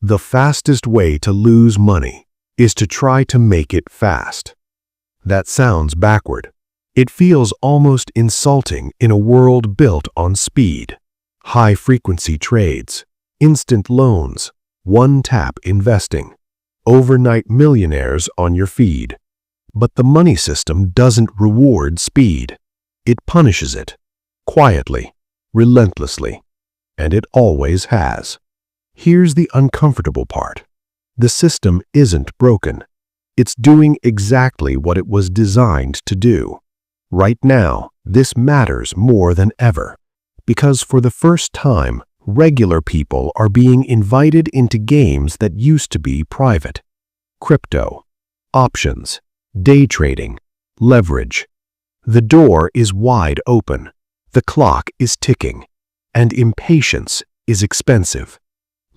The fastest way to lose money is to try to make it fast. That sounds backward. It feels almost insulting in a world built on speed. High-frequency trades, instant loans, one-tap investing, overnight millionaires on your feed. But the money system doesn't reward speed. It punishes it, quietly, relentlessly, and it always has. Here's the uncomfortable part. The system isn't broken. It's doing exactly what it was designed to do. Right now, this matters more than ever, because for the first time, regular people are being invited into games that used to be private. Crypto, options, day trading, leverage. The door is wide open, the clock is ticking, and impatience is expensive.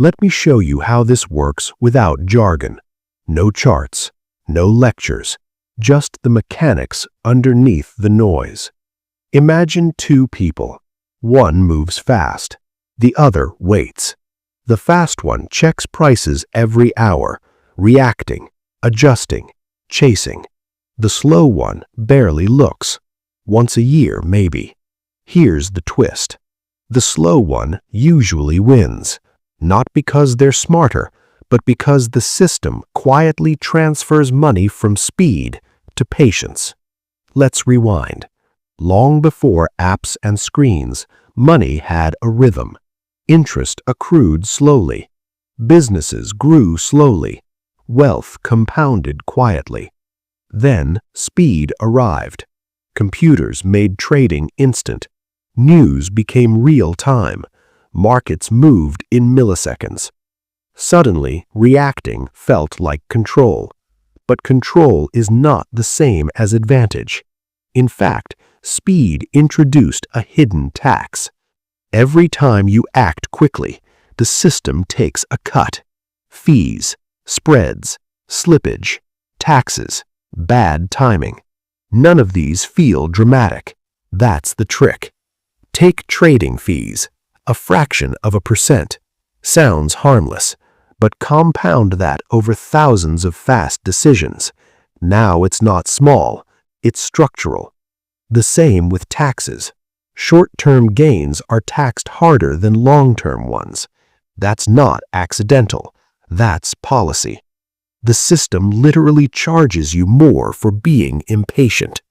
Let me show you how this works without jargon. No charts, no lectures, just the mechanics underneath the noise. Imagine two people. One moves fast, the other waits. The fast one checks prices every hour, reacting, adjusting, chasing. The slow one barely looks, once a year maybe. Here's the twist. The slow one usually wins, not because they're smarter, but because the system quietly transfers money from speed to patience. Let's rewind. Long before apps and screens, money had a rhythm. Interest accrued slowly. Businesses grew slowly. Wealth compounded quietly. Then speed arrived. Computers made trading instant. News became real time. Markets moved in milliseconds. Suddenly, reacting felt like control. But control is not the same as advantage. In fact, speed introduced a hidden tax. Every time you act quickly, the system takes a cut. Fees, spreads, slippage, taxes, bad timing. None of these feel dramatic. That's the trick. Take trading fees, a fraction of a percent. Sounds harmless, but compound that over thousands of fast decisions. Now it's not small, it's structural. The same with taxes. Short-term gains are taxed harder than long-term ones. That's not accidental. That's policy. The system literally charges you more for being impatient.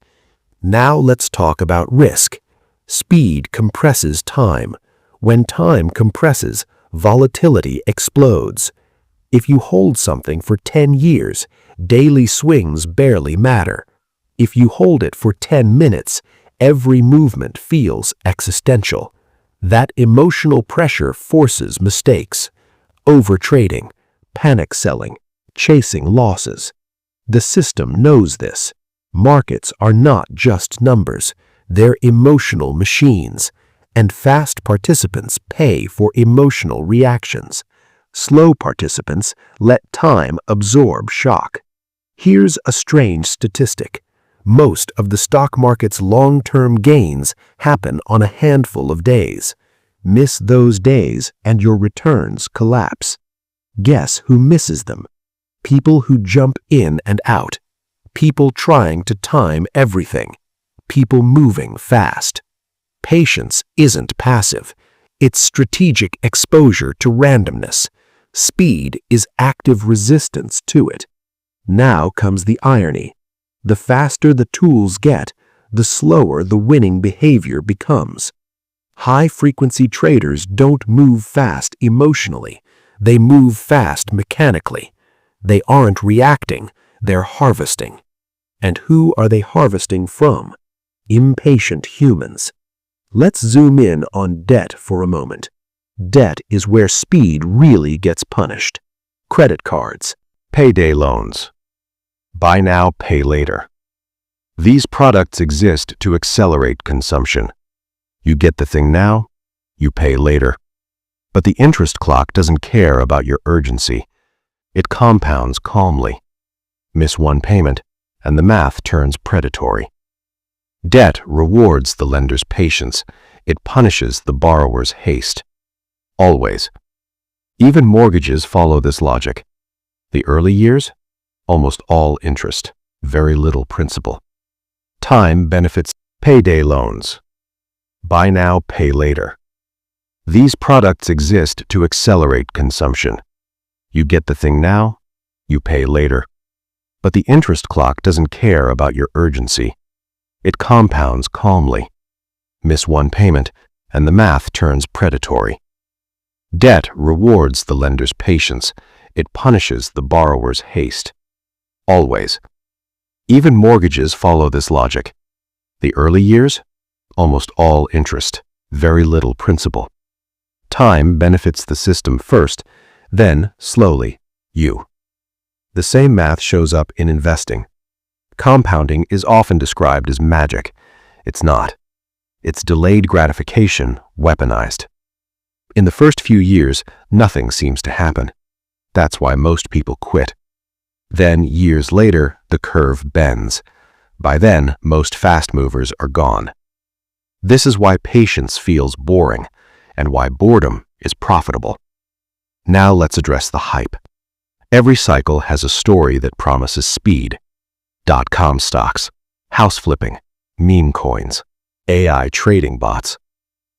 Now let's talk about risk. Speed compresses time. When time compresses, volatility explodes. If you hold something for 10 years, daily swings barely matter. If you hold it for 10 minutes, every movement feels existential. That emotional pressure forces mistakes, overtrading, panic selling, chasing losses. The system knows this. Markets are not just numbers, they're emotional machines, and fast participants pay for emotional reactions. Slow participants let time absorb shock. Here's a strange statistic. Most of the stock market's long-term gains happen on a handful of days. Miss those days and your returns collapse. Guess who misses them? People who jump in and out. People trying to time everything. People moving fast. Patience isn't passive. It's strategic exposure to randomness. Speed is active resistance to it. Now comes the irony. The faster the tools get, the slower the winning behavior becomes. High-frequency traders don't move fast emotionally. They move fast mechanically. They aren't reacting, they're harvesting. And who are they harvesting from? Impatient humans. Let's zoom in on debt for a moment. Debt is where speed really gets punished. Credit cards, payday loans. Buy now, pay later. These products exist to accelerate consumption. You get the thing now, you pay later. But the interest clock doesn't care about your urgency. It compounds calmly. Miss one payment, and the math turns predatory. Debt rewards the lender's patience. It punishes the borrower's haste. Always. Even mortgages follow this logic. The early years, almost all interest, very little principal. Time benefits payday loans. Buy now, pay later. These products exist to accelerate consumption. You get the thing now, you pay later. But the interest clock doesn't care about your urgency. It compounds calmly. Miss one payment, and the math turns predatory. Debt rewards the lender's patience. It punishes the borrower's haste. Always. Even mortgages follow this logic. The early years, almost all interest, very little principal. Time benefits the system first, then, slowly, you. The same math shows up in investing. Compounding is often described as magic. It's not. It's delayed gratification weaponized. In the first few years, nothing seems to happen. That's why most people quit. Then, years later, the curve bends. By then, most fast movers are gone. This is why patience feels boring, and why boredom is profitable. Now let's address the hype. Every cycle has a story that promises speed. .com stocks, house flipping, meme coins, AI trading bots.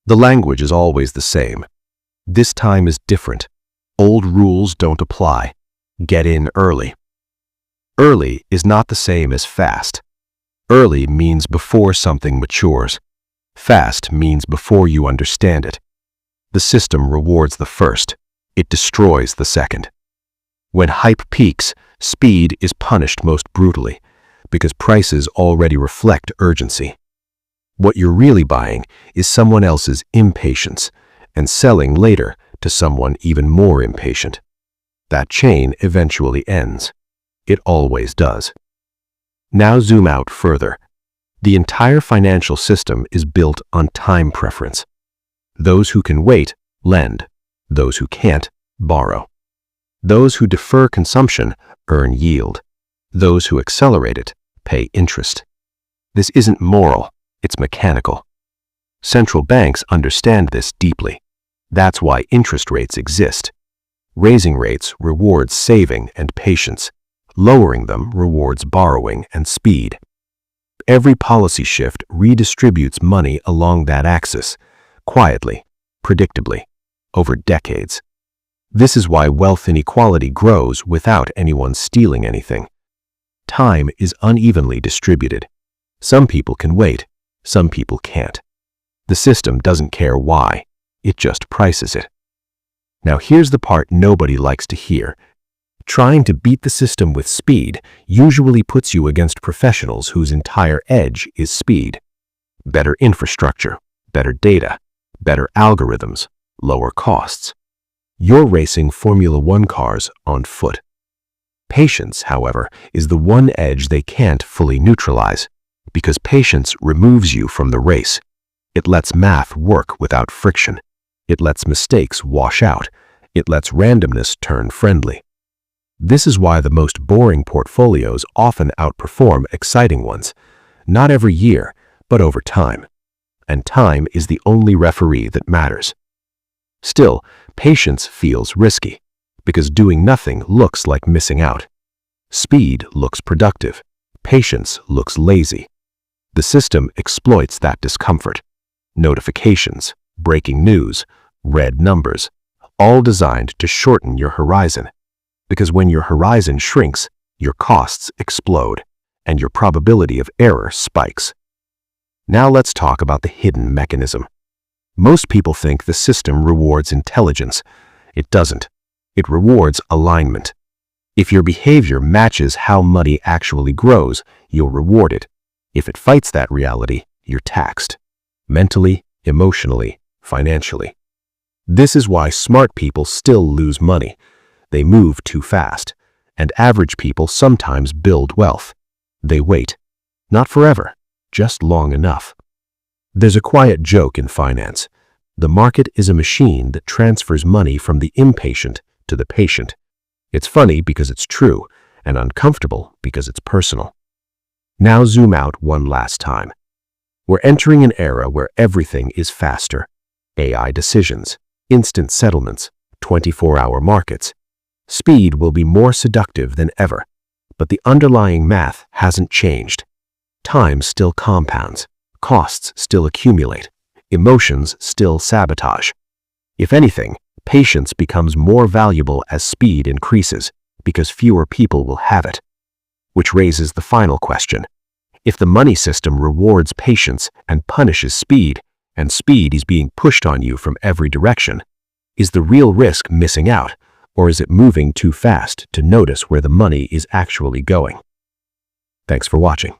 The language is always the same. This time is different. Old rules don't apply. Get in early. Early is not the same as fast. Early means before something matures. Fast means before you understand it. The system rewards the first. It destroys the second. When hype peaks, speed is punished most brutally, because prices already reflect urgency. What you're really buying is someone else's impatience, and selling later to someone even more impatient. That chain eventually ends. It always does. Now zoom out further. The entire financial system is built on time preference. Those who can wait, lend. Those who can't, borrow. Those who defer consumption earn yield. Those who accelerate it pay interest. This isn't moral, it's mechanical. Central banks understand this deeply. That's why interest rates exist. Raising rates rewards saving and patience. Lowering them rewards borrowing and speed. Every policy shift redistributes money along that axis, quietly, predictably, over decades. This is why wealth inequality grows without anyone stealing anything. Time is unevenly distributed. Some people can wait, some people can't. The system doesn't care why, it just prices it. Now here's the part nobody likes to hear. Trying to beat the system with speed usually puts you against professionals whose entire edge is speed. Better infrastructure, better data, better algorithms, lower costs. You're racing Formula One cars on foot. Patience, however, is the one edge they can't fully neutralize, because patience removes you from the race. It lets math work without friction. It lets mistakes wash out. It lets randomness turn friendly. This is why the most boring portfolios often outperform exciting ones, not every year, but over time. And time is the only referee that matters. Still, patience feels risky, because doing nothing looks like missing out. Speed looks productive. Patience looks lazy. The system exploits that discomfort. Notifications, breaking news, red numbers, all designed to shorten your horizon. Because when your horizon shrinks, your costs explode, and your probability of error spikes. Now let's talk about the hidden mechanism. Most people think the system rewards intelligence. It doesn't. It rewards alignment. If your behavior matches how money actually grows, you'll reward it. If it fights that reality, you're taxed. Mentally, emotionally, financially. This is why smart people still lose money. They move too fast, and average people sometimes build wealth. They wait. Not forever, just long enough. There's a quiet joke in finance. The market is a machine that transfers money from the impatient to the patient. It's funny because it's true, and uncomfortable because it's personal. Now zoom out one last time. We're entering an era where everything is faster. AI decisions, instant settlements, 24-hour markets. Speed will be more seductive than ever, but the underlying math hasn't changed. Time still compounds, costs still accumulate, emotions still sabotage. If anything, patience becomes more valuable as speed increases, because fewer people will have it. Which raises the final question. If the money system rewards patience and punishes speed, and speed is being pushed on you from every direction, is the real risk missing out, or is it moving too fast to notice where the money is actually going? Thanks for watching.